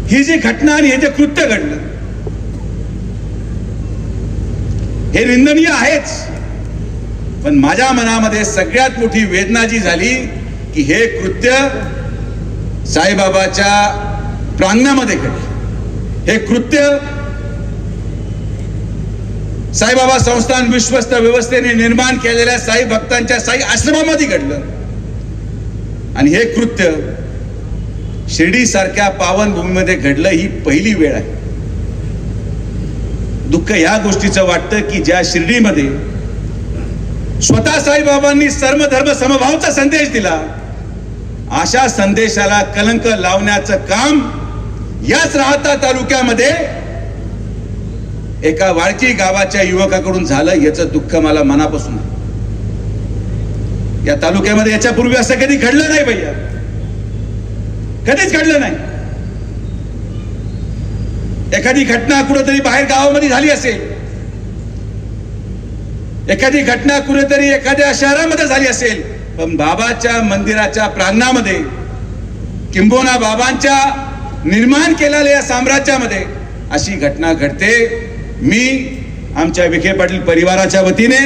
ही जी घटना आणि हे जे कृत्य घडलं हे निंदनीय आहेच, पण माझ्या मनामध्ये सगळ्यात मोठी वेदना जी झाली की हे कृत्य साईबाबाच्या प्रांगणामध्ये घडले। हे कृत्य साईबाबा संस्थान विश्वस्त व्यवस्थेने निर्माण केलेल्या साई भक्तांच्या साई आश्रमामध्ये घडलं आणि हे कृत्य शिर्डी सारख्या पावन भूमीमध्ये घडलं ही पहिली वेळ आहे। दुःख या गोष्टीचं वाटतं की ज्या शिर्डीमध्ये स्वतः साईबाबांनी सर्व धर्म समभावचा संदेश दिला, अशा संदेशाला कलंक लावण्याचं काम याच राहता तालुक्यामध्ये एका वाळकी गावाच्या युवकाकडून झालं, याचं दुःख मला मनापासून आहे। या तालुक्यामध्ये याच्यापूर्वी असं कधी घडलं नाही भैया, कधीच घडलं नाही। एखादी घटना कुठेतरी बाहेर गावामध्ये झाली असेल, एखादी घटना कुठेतरी एखाद्या शहरामध्ये झाली असेल, पण बाबाच्या मंदिराच्या प्रांगणामध्ये किंबहुना बाबांच्या निर्माण केलेल्या या साम्राज्यामध्ये अशी घटना घडते। मी आमच्या विखे पाटील परिवाराच्या वतीने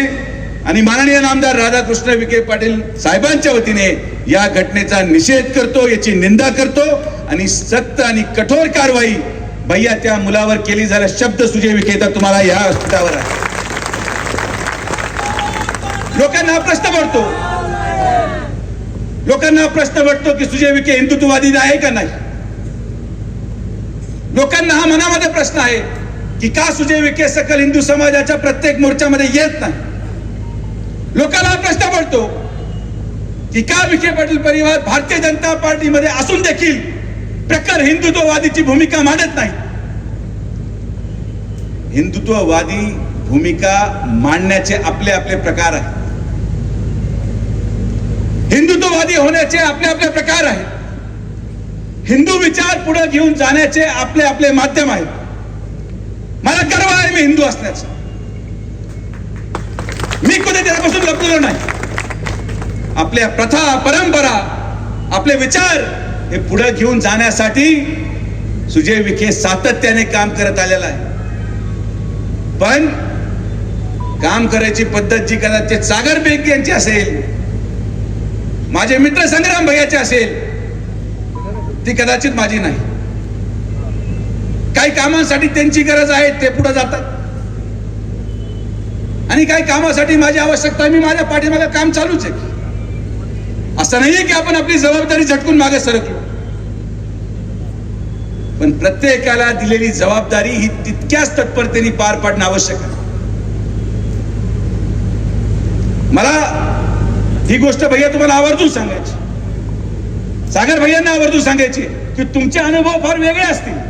आणि माननीय नामदार राधाकृष्ण विखे पाटील साहेबांच्या वतीने या घटनेचा निषेध करतो, याची निंदा करतो आणि सक्त आणि कठोर कारवाई भैया त्या मुलावर केली जाईल। शब्द सुजय विखे तर तुम्हाला या स्तरावर आहे। लोकांना प्रश्न पडतो की सुजय विखे हिंदुत्ववादी आहे का नाही। लोकांना हा मनामध्ये प्रश्न आहे की का सुजय विखे सकल हिंदू समाजाच्या प्रत्येक मोर्चामध्ये येत नाही। लोकांना हा प्रश्न पडतो की का विखे पाटील परिवार भारतीय जनता पार्टीमध्ये असून देखील प्रखर हिंदुत्ववादीची भूमिका मांडत नाही। हिंदुत्ववादी भूमिका मांडण्याचे आपले आपले प्रकार आहेत, हिंदुत्ववादी होण्याचे आपले आपले प्रकार आहेत, हिंदू विचार पुढे घेऊन जाण्याचे आपले आपले माध्यम आहेत। मला गर्व आहे मी हिंदू असण्याचा, मी कधी त्यापासून लपलेलो नाही। आपल्या प्रथा परंपरा आपले विचार हे पुढे घेऊन जाण्यासाठी सुजय विखे सातत्याने काम करत आलेला आहे। पण काम करायची पद्धत जी कदाचित सागर बेग यांची असेल, माझे मित्र संग्राम भैयाचे असेल, ती कदाचित माझी नाही। काही कामांसाठी त्यांची गरज आहे, ते पुढे जातात आणि काही कामासाठी माझी आवश्यकता, मी माझ्या पाठीमागे काम चालूच आहे। असं नाहीये की आपण आपली जबाबदारी झटकून मागे सरकलो, पण प्रत्येकाला दिलेली जबाबदारी ही तितक्याच तत्परतेने पार पाडणं आवश्यक आहे। मला ही गोष्ट भैया तुम्हाला आवर्जून सांगायची, सागर भैयांना आवर्जून सांगायची की तुमचे अनुभव फार वेगळे असतील।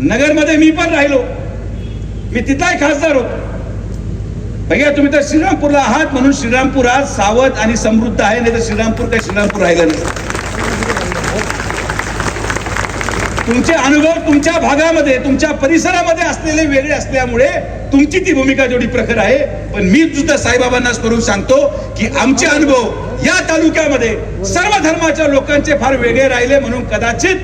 नगरमध्ये मी पण राहिलो, मी तिथलाही खासदार होतो। भैया तुम्ही तर श्रीरामपूरला आहात म्हणून श्रीरामपूर आज सावध आणि समृद्ध आहे, नाही तर श्रीरामपूर काही श्रीरामपूर राहिलं नाही। तुमचे अनुभव तुमच्या भागामध्ये तुमच्या परिसरामध्ये असलेले वेगळे असल्यामुळे तुमची ती भूमिका जेवढी प्रखर आहे, पण मी सुद्धा साईबाबांना करून सांगतो की आमचे अनुभव या तालुक्यामध्ये सर्व धर्माच्या लोकांचे फार वेगळे राहिले, म्हणून कदाचित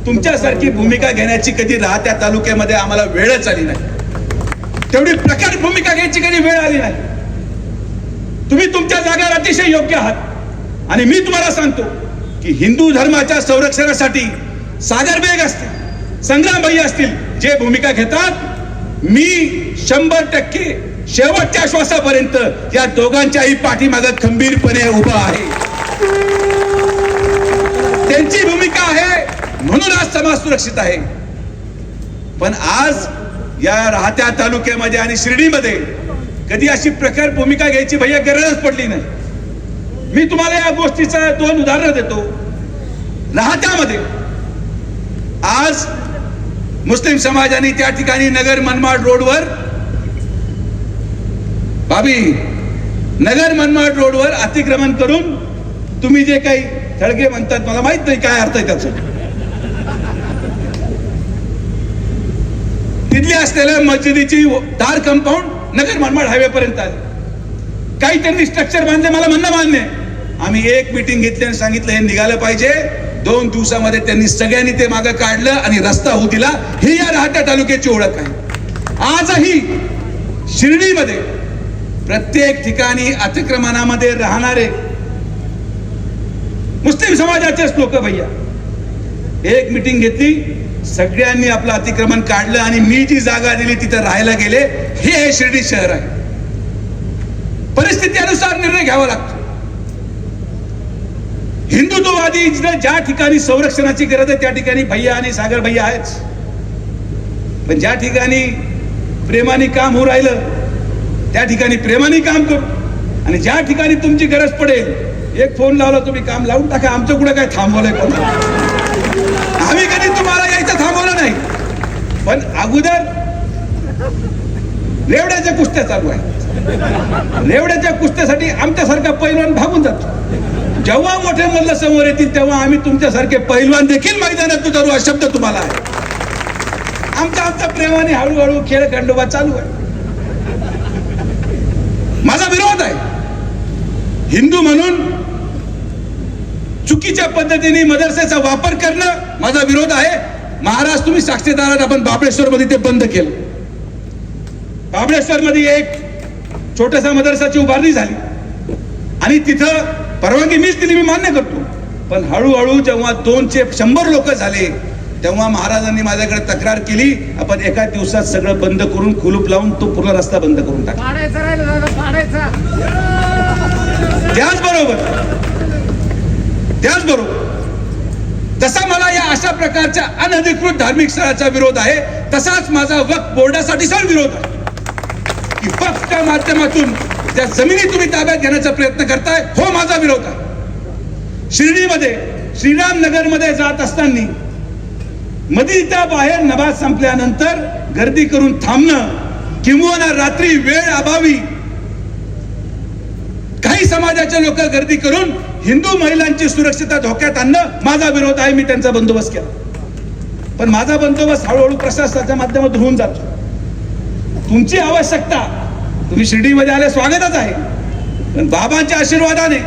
तुमच्यासारखी भूमिका घेण्याची कधी राहत्या तालुक्यामध्ये आम्हाला वेळच आली नाही, तेवढी प्रखर भूमिका घ्यायची कधी वेळ आली नाही। तुम्ही तुमच्या जागेवर अतिशय योग्य आहात आणि मी तुम्हाला सांगतो की हिंदू धर्माच्या संरक्षणासाठी सागर बेग असतील, संग्राम भैया असतील, जे भूमिका घेतात, मी 100% शेवटच्या श्वासापर्यंत या दोघांच्याही पाठीमागे खंबीरपणे उभा आहे। त्यांची भूमिका आहे म्हणून आज समाज सुरक्षित आहे। पण आज या राहत्या तालुक्यामध्ये आणि शिर्डीमध्ये कधी अशी प्रखर भूमिका घ्यायची भैया गरजच पडली नाही। मी तुम्हाला या गोष्टीचं 2 उदाहरणं देतो। राहत्यामध्ये आज मुस्लिम समाजाने त्या ठिकाणी नगर मनमाड रोडवर नगर मनमाड रोडवर अतिक्रमण करून तुम्ही जे काही थडगे म्हणतात, मला माहित नाही काय अर्थ आहे त्याचा, तिथली असलेल्या मस्जिदीची दार कंपाऊंड नगर मनमाड हायवे पर्यंत आले। काही त्यांनी स्ट्रक्चर बांधले, मला म्हणणं मान्य आहे। आम्ही एक मीटिंग घेतली आणि सांगितलं हे निघालं पाहिजे, 2 दिवसामध्ये त्यांनी सगळ्यांनी ते मागे काढलं आणि रस्ता होऊ दिला. ही या राहत्या तालुक्याची ओळख आहे. आजही शिर्डीमध्ये प्रत्येक ठिकाणी अतिक्रमणामध्ये राहणारे मुस्लिम समाजाचेच लोक भैया एक मीटिंग घेतली, सगळ्यांनी आपलं अतिक्रमण काढलं आणि मी जी जागा दिली तिथे राहायला गेले. हे शिर्डी शहर आहे. परिस्थितीनुसार निर्णय घ्यावा लागतो. हिंदुत्ववादी ज्या ठिकाणी संरक्षणाची गरज आहे त्या ठिकाणी भैया आणि सागर भैया आहेच, पण ज्या ठिकाणी प्रेमाने काम होऊ राहिलं त्या ठिकाणी प्रेमाने काम करू, आणि ज्या ठिकाणी तुमची गरज पडेल एक फोन लावला तुम्ही काम लावून टाका. आमचं कुठे काय थांबवलंय कोण? आम्ही कधी तुम्हाला यायचं थांबवलं नाही, पण अगोदर रेवड्याच्या कुस्त्या चालू आहेत. रेवड्याच्या कुस्त्यासाठी आमच्यासारखा पैलवान भागून जातो. जेव्हा मोठे मल्ल समोर येतील तेव्हा आम्ही तुमच्यासारखे पैलवान देखील मैदानात उतरू हा शब्द तुम्हाला आहे. आमचा प्रेमाने हळूहळू खेळ खंडोबा चालू आहे. माझा विरोध आहे हिंदू म्हणून चुकीच्या पद्धतीने मदरसेचा वापर करणं माझा विरोध आहे. महाराज तुम्ही साक्षीदार आहात. आपण बाबळेश्वर मध्ये ते बंद केलं. बाबळेश्वर मध्ये एक छोटासा मदरसाची उभारणी झाली आणि तिथं परवानगी मीच दिली, मी मान्य करतो. पण हळूहळू जेव्हा 200 लोक झाले तेव्हा महाराजांनी माझ्याकडे तक्रार केली, आपण एका दिवसात सगळं बंद करून कुलूप लावून तो पूर्ण रस्ता बंद करून टाकला. त्याचबरोबर जसा मला या अशा प्रकारच्या अनधिकृत धार्मिक स्थळाचा विरोध आहे, तसाच माझा वक्फ बोर्डासाठी सण विरोध आहे की वक्फच्या माध्यमातून त्या जमिनी तुम्ही ताब्यात घेण्याचा प्रयत्न करताय. हो, माझा विरोध आहे. शिर्डीमध्ये श्रीराम नगर मध्ये जात असताना मदीच्या बाहेर नमाज संपल्यानंतर गर्दी करून थांबणं किंवा रात्री वेळ अभावी काही समाजाचे लोक गर्दी करून हिंदू महिलांची सुरक्षितता धोक्यात आणणं माझा विरोध आहे. मी त्यांचा बंदोबस्त केला, पण माझा बंदोबस्त हळूहळू प्रशासनाच्या माध्यमातून होऊन जातो. तुमची आवश्यकता, तुम्ही शिर्डीमध्ये आले स्वागतच आहे, पण बाबांच्या आशीर्वादाने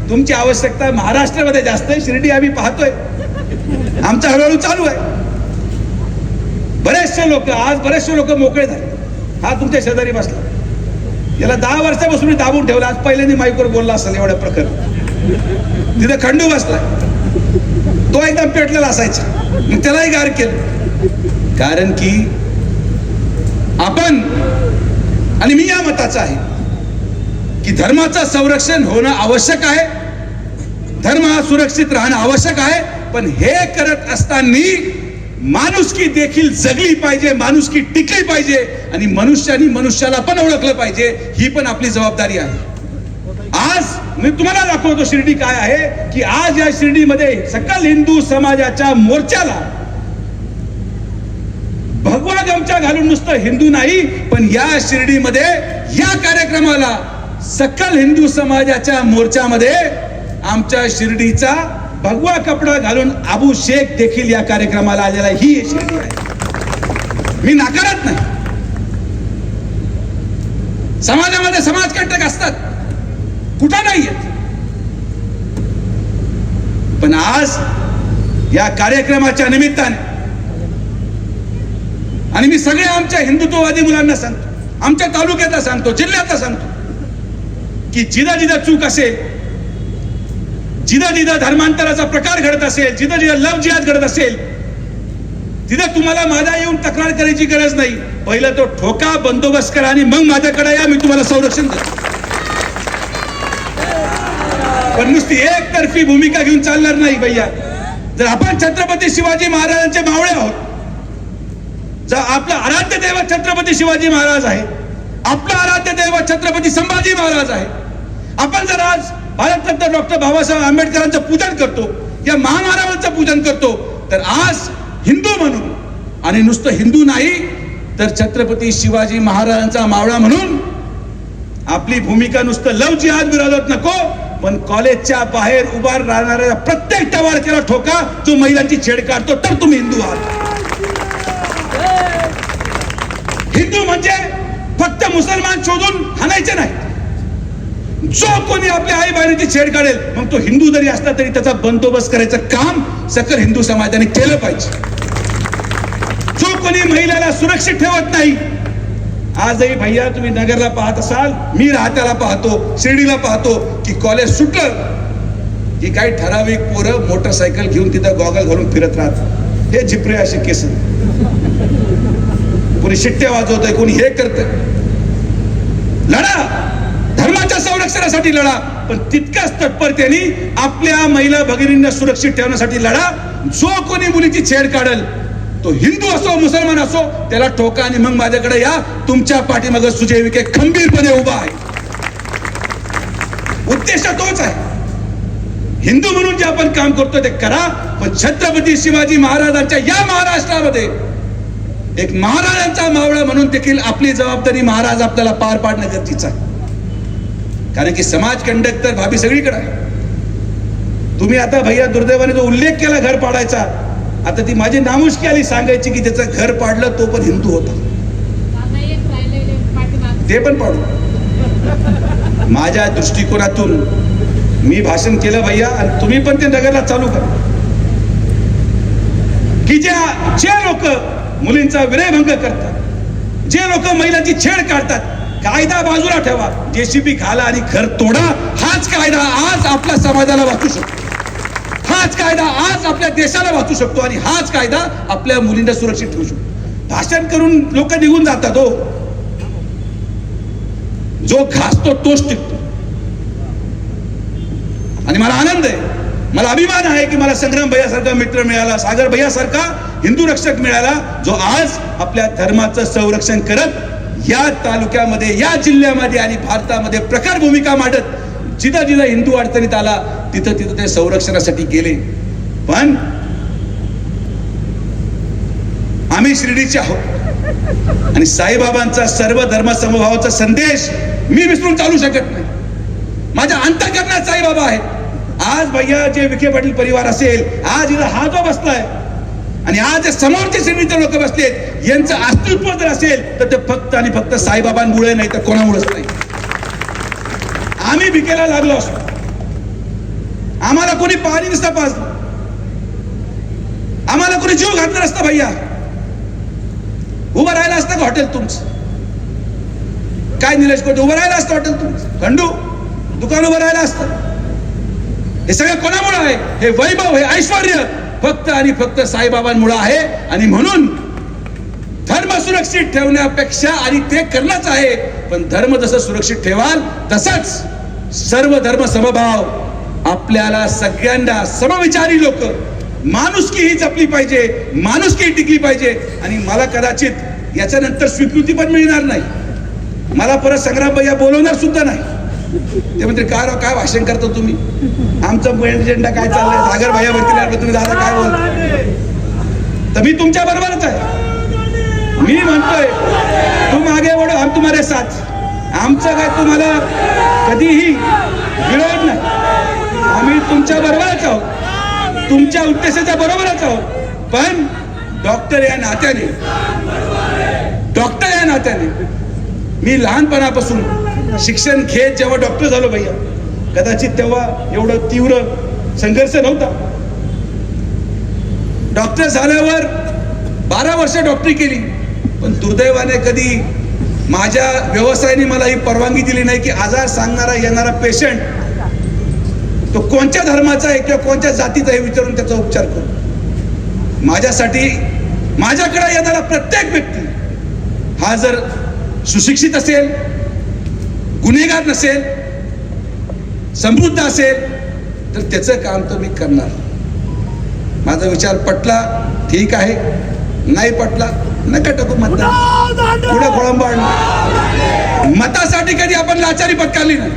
तुमची आवश्यकता महाराष्ट्रामध्ये जास्त आहे. शिर्डी आम्ही पाहतोय, आमचं हळूहळू चालू आहे. बरेचसे लोक मोकळे झाले. हा तुमच्या शेजारी बसला, याला 10 वर्षापासून मी दाबून ठेवला. आज पहिल्यांदा माईकवर बोलला असेल एवढ्या प्रकार. तिथे खंडू बसला, तो एकदम पेटलेला असायचा, मग त्यालाही गार केलं. कारण की आपण आणि मी या मताचा आहे की धर्माचं संरक्षण होणं आवश्यक आहे, धर्म हा सुरक्षित राहणं आवश्यक आहे. पण हे करत असताना माणुसकी देखील जगली पाहिजे, माणुसकी टिकली पाहिजे आणि मनुष्याने मनुष्याला पण ओळखलं पाहिजे. ही पण आपली जबाबदारी आहे. आज मी तुम्हाला दाखवतो शिर्डी काय आहे की आज या शिर्डीमध्ये सकल हिंदू समाजाच्या मोर्चाला भगवा गमछा घालून नुसतं हिंदू नाही, पण या शिर्डीमध्ये या कार्यक्रमाला सकल हिंदू समाजाच्या मोर्चामध्ये आमच्या शिर्डीचा भगवा कपडा घालून अबू शेख देखील या कार्यक्रमाला आलेला ही शिर्डी आहे. मी नाकारत नाही. समाजामध्ये समाजकंटक असतात, कुठं नाही येत, पण आज या कार्यक्रमाच्या निमित्ताने आणि मी सगळ्या आमच्या हिंदुत्ववादी मुलांना सांगतो, आमच्या तालुक्यातला सांगतो, जिल्ह्यातला सांगतो की जिथं जिथं चूक असेल, जिथं जिथं धर्मांतराचा प्रकार घडत असेल, जिथं जिथं लव जिहाद घडत असेल, तिथं तुम्हाला माझा येऊन तक्रार करायची गरज नाही. पहिलं तो ठोका, बंदोबस्त करा आणि मग माझ्याकडे या, मी तुम्हाला संरक्षण देतो. पण नुसती एकतर्फी भूमिका घेऊन चालणार नाही भैया. जर आपण छत्रपती शिवाजी महाराजांचे मावळे आहोत, जर आपलं आराध्य दैवत छत्रपती शिवाजी महाराज आहे, आपलं आराध्य दैवत छत्रपती संभाजी महाराज आहे, आपण जर आज भारतरत्न डॉक्टर बाबासाहेब आंबेडकरांचं पूजन करतो, या महामानवांचं पूजन करतो, तर आज हिंदू म्हणून आणि नुसतं हिंदू नाही तर छत्रपती शिवाजी महाराजांचा मावळा म्हणून आपली भूमिका नुसतं लव जिहाद विरोधात नको, पण कॉलेजच्या बाहेर उभा राहणाऱ्या प्रत्येक टवाळक्याला ठोका जो महिलांची छेड काढतो, तर तुम्ही हिंदू आहात. हिंदू म्हणजे फक्त मुसलमान शोधून हाणायचे नाही, जो कोणी आपल्या आई बहिणीची छेड काढेल मग तो हिंदू जरी असला तरी त्याचा बंदोबस्त करायचं काम सकल हिंदू समाजाने केलं पाहिजे. जो कोणी महिलाला सुरक्षित ठेवत नाही, आजही भैया तुम्ही नगरला पाहत असाल, मी राहत्याला पाहतो, शिर्डीला पाहतो की कॉलेज सुटलं की काही ठराविक पोरं मोटरसायकल घेऊन तिथं गॉगल घालून फिरत राहत. हे झिपरे असे केस, कोणी शिट्ट्या वाजवतंय, कोणी हे करतंय. लढा, धर्माच्या संरक्षणासाठी लढा, पण तितक्याच तत्परतेने आपल्या महिला भगिनींना सुरक्षित ठेवण्यासाठी लढा. जो कोणी मुलीची छेड काढल तो हिंदू असो मुसलमान असो त्याला ठोका आणि मग माझ्याकडे या. तुमच्या पाठीमागे सुजय विखे खंबीरपणे उभा आहे. उद्देश तोच आहे. हिंदू म्हणून जे आपण काम करतो ते करा, पण छत्रपती शिवाजी महाराजांच्या या महाराष्ट्रामध्ये एक महाराजांचा मावळा म्हणून देखील आपली जबाबदारी महाराज आपल्याला पार पाडणं गरजेचं आहे. कारण की समाज कंडक्टर भाभी सगळीकडे आहे. तुम्ही आता भैया दुर्दैवाने जो उल्लेख केला घर पाडायचा, आता ती माझी नामुष्की आली सांगायची की त्याचं घर पाडलं तो पण हिंदू होता, ते पण पाडू. माझ्या दृष्टिकोनातून मी भाषण केलं भैया, आणि तुम्ही पण ते नगरला चालू करा की जे लोक मुलींचा विनयभंग करतात, जे लोक महिलांची छेड काढतात, कायदा बाजूला ठेवा, जेसीबी घाला आणि घर तोडा. हाच कायदा आज आपल्या समाजाला वाचू शकतो, हाच कायदा आज आपल्या देशाला वाचू शकतो, आणि हाच कायदा आपल्या मुलींना सुरक्षित ठेवू शकतो. भाषण करून लोक निघून जातात. हो, जो घासतो तोच टिकतो. आणि मला आनंद आहे, मला अभिमान आहे की मला संग्राम भैया सारखा मित्र मिळाला, सागर भैया सारखा हिंदू रक्षक मिळाला, जो आज आपल्या धर्माचं संरक्षण करत या तालुक्यामध्ये, या जिल्ह्यामध्ये आणि भारतामध्ये प्रखर भूमिका मांडत जिथं जिथं हिंदू अडचणीत आला तिथं तिथं ते संरक्षणासाठी गेले. पण आम्ही शिर्डीचे आहोत आणि साईबाबांचा सर्व धर्म समभावाचा संदेश मी विसरून चालू शकत नाही. माझ्या अंतःकरणात साईबाबा आहेत. आज भैया जे विखे पाटील परिवार असेल, आज इथं हा जो बसलाय आणि आज समोरचे श्रेणीचे लोक बसलेत, यांचं अस्तित्व जर असेल तर ते फक्त आणि फक्त साईबाबांमुळे नाही तर कोणामुळेच नाही. आम्ही भिकेला लागलो असतो, आम्हाला कोणी पाणी नसतं पाजलं, आम्हाला कोणी जीव घातला नसता भैया, उभं राहिलं असतं का हॉटेल तुमचं? काय निलेश कोटे उभं राहिलं असतं हॉटेल तुमचं? खंडू दुकान उभं राहिलं असतं? हे सगळं कोणामुळे आहे? हे वैभव, हे ऐश्वर्य फक्त आणि फक्त साईबाबांमुळे आहे. आणि म्हणून धर्म सुरक्षित ठेवण्यापेक्षा, आणि ते करणंच आहे, पण धर्म जसं सुरक्षित ठेवाल तसंच सर्व धर्म समभाव आपल्याला सगळ्यांना समविचारी लोक, माणुसकी ही जपली पाहिजे, माणुसकी टिकली पाहिजे. आणि मला कदाचित याच्यानंतर स्वीकृती पण मिळणार नाही, मला परत संग्राम भैया बोलवणार सुद्धा नाही. ते म्हणते काय भाषण करतो तुम्ही, आमचा एजेंडा काय चाललाय, सागर भैया म्हणतील तुम्ही दादा काय बोल. तर मी तुमच्या बरोबरच आहे. मी म्हणतोय तुम आगे वडो हम तुम्हारे साथ. आमचं काय तुम्हाला कधीही विरोध नाही, आम्ही तुमच्या बरोबरच आहोत, तुमच्या उद्देशाच्या बरोबरच आहोत. पण डॉक्टर या नात्याने मी लहानपणापासून शिक्षण घेत जेव्हा डॉक्टर झालो भैया, कदाचित तेव्हा एवढं तीव्र संघर्ष नव्हता. डॉक्टर झाल्यावर 12 वर्ष डॉक्टरी केली, पण दुर्दैवाने कधी माझ्या व्यवसायाने मला ही परवानगी दिली नाही की आजार सांगणारा येणारा पेशंट तो कोणत्या धर्माचा आहे किंवा कोणत्या जातीचा आहे विचारून त्याचा उपचार करू. माझ्यासाठी माझ्याकडे येणारा प्रत्येक व्यक्ती हा जर सुशिक्षित असेल, गुन्हेगार नसेल, समृद्ध असेल तर त्याचं काम तर मी करणार. माझा विचार पटला ठीक आहे, नाही पटला नका टाकू मतदान, पुढे खोळंबाळ. मतासाठी कधी आपण लाचारी पत्करली नाही.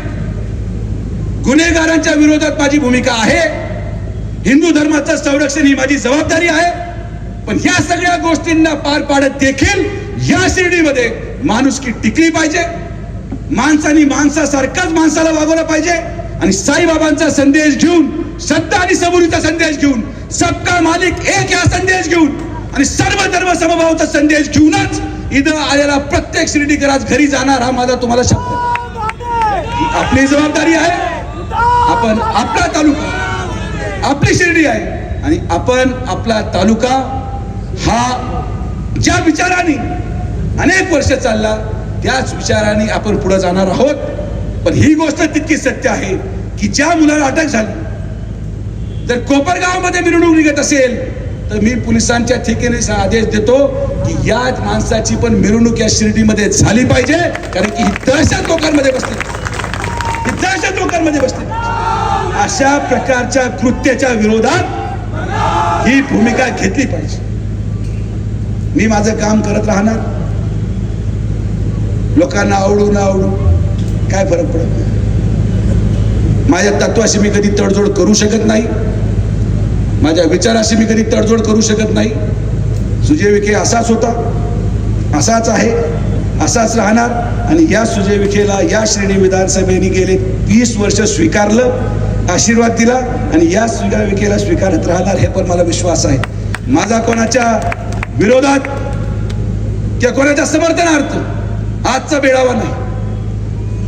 गुन्हेगारांच्या विरोधात माझी भूमिका आहे, हिंदू धर्माचं संरक्षण ही माझी जबाबदारी आहे. पण ह्या सगळ्या गोष्टींना पार पाडत देखील या शिर्डीमध्ये माणुसकी टिकली पाहिजे, माणसानी माणसासारखाच माणसाला वागवलं पाहिजे. आणि साईबाबांचा संदेश घेऊन, सत्ता आणि सबुरीचा संदेश घेऊन, सबका मालिक एक हा संदेश घेऊन आणि सर्व धर्म समभावाचा संदेश घेऊनच इथं आलेला प्रत्येक शिर्डीकर आज घरी जाणार, हा माझा तुम्हाला शब्द. आपली जबाबदारी आहे. आपण आपला तालुका, आपली शिर्डी आहे आणि आपण आपला तालुका हा ज्या विचाराने अनेक वर्ष चालला त्याच विचाराने आपण पुढे जाणार आहोत. पण ही गोष्ट तितकी सत्य आहे की ज्या मुलाला अटक झाली, जर कोपरगावमध्ये मिरवणूक निघत असेल तर मी पोलिसांच्या ठिकाणी आदेश देतो की याच माणसाची पण मिरवणूक या शिर्डीमध्ये झाली पाहिजे. कारण की ही दहशत लोकांमध्ये बसते, ही दहशत लोकांमध्ये बसते. अशा प्रकारच्या कृत्याच्या विरोधात ही भूमिका घेतली पाहिजे. मी माझं काम करत राहणार. लोकांना आवडू ना आवडू काय फरक पडत नाही. माझ्या तत्वाशी मी कधी तडजोड करू शकत नाही, माझ्या विचाराशी मी कधी तडजोड करू शकत नाही. सुजय विखे असाच होता, असाच आहे, असाच राहणार. आणि या सुजय विखेला या श्रेणी विधानसभेने गेले 20 वर्ष स्वीकारलं, आशीर्वाद दिला आणि या सुजय विखेला स्वीकारत राहणार हे पण मला विश्वास आहे. माझा कोणाच्या विरोधात किंवा कोणाच्या समर्थनार्थ आजचा मेळावा नाही.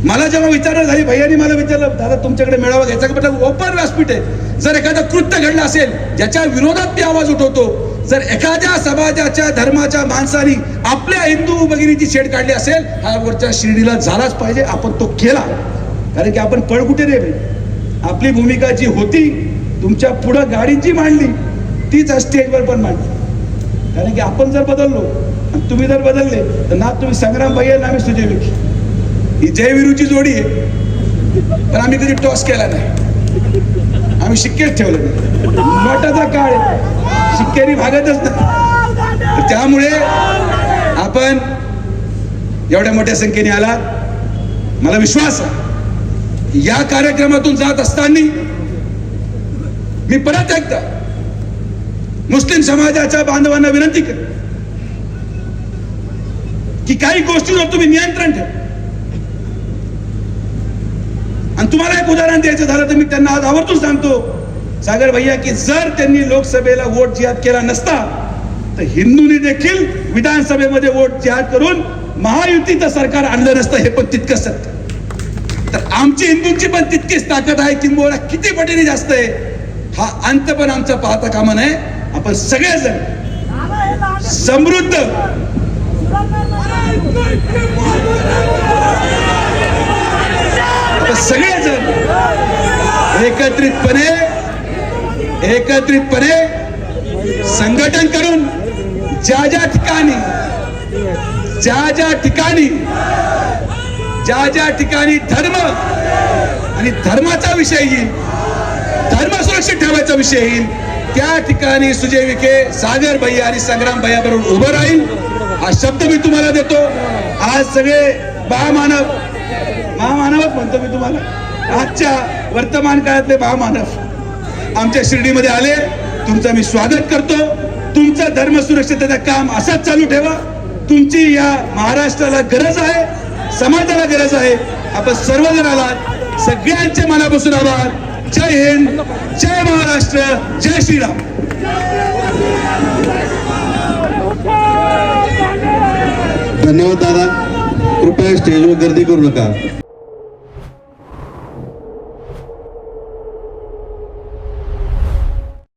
मला जेव्हा विचारणा झाली, भैयानी मला विचारलं दादा तुमच्याकडे मेळावा घ्यायचा का, म्हटलं ओपन व्यासपीठ आहे. जर एखादं कृत्य घडलं असेल ज्याच्या विरोधात मी आवाज उठवतो, जर एखाद्या समाजाच्या धर्माच्या माणसाने आपल्या हिंदू भगिनीची छेड काढली असेल, हा वरच्या शिर्डीला झालाच पाहिजे. आपण तो केला. कारण की आपण पळ कुठे रे, आपली भूमिका जी होती तुमच्या पुढं गाडीची मांडली तीच स्टेजवर पण मांडली. कारण की आपण जर बदललो आणि तुम्ही जर बदलले तर ना तुम्ही संग्राम भैया ना आम्ही सुजय विखे. ही जयवीरूची जोडी आहे, पण आम्ही कधी टॉस केला नाही, आम्ही शिक्केच ठेवलं नाही. नोटाचा काळ आहे, शिक्क्यानी भागतच नाही. त्यामुळे आपण एवढ्या मोठ्या संख्येने आला. मला विश्वास आहे या कार्यक्रमातून जात असताना मी परत एकदा मुस्लिम समाजाच्या बांधवांना विनंती करतो की काही गोष्टींवर तुम्ही नियंत्रण ठेवा. आणि तुम्हाला एक उदाहरण द्यायचं झालं तर मी त्यांना आज आवर्जून सांगतो सागर भैया की जर त्यांनी लोकसभेला वोट जिहाद केला नसता तर हिंदूंनी देखील विधानसभेमध्ये वोट जिहाद करून महायुतीचं सरकार आणलं नसतं. हे पण तितकंच सत्य. तर आमची हिंदूंची पण तितकीच ताकद आहे, किंबहुना किती पटीने जास्त आहे हा अंत पण आमचा पाहता कामा नये. आपण सगळेजण समृद्ध सगळेजण एकत्रितपणे संघटन करून ज्या ज्या ठिकाणी धर्म आणि धर्माचा विषय येईल, धर्म सुरक्षित ठेवायचा विषय येईल, त्या ठिकाणी सुजय विखे सागर भैया आणि संग्राम भैया बरोबर उभं राहील. हा शब्द मी तुम्हाला देतो. आज सगळे महामानवच म्हणतो मी तुम्हाला. आजच्या वर्तमान काळातले महामानव आमच्या शिर्डीमध्ये आले. तुमचं मी स्वागत करतो. तुमचं धर्म सुरक्षिततेचं काम असंच चालू ठेवा. तुमची या महाराष्ट्राला गरज आहे, समाजाला गरज आहे. आपण सर्वजण आलात, सगळ्यांचे मनापासून आभार. जय हिंद, जय महाराष्ट्र, जय श्रीराम. धन्यवाद दादा. कृपया स्टेजवर गर्दी करू नका.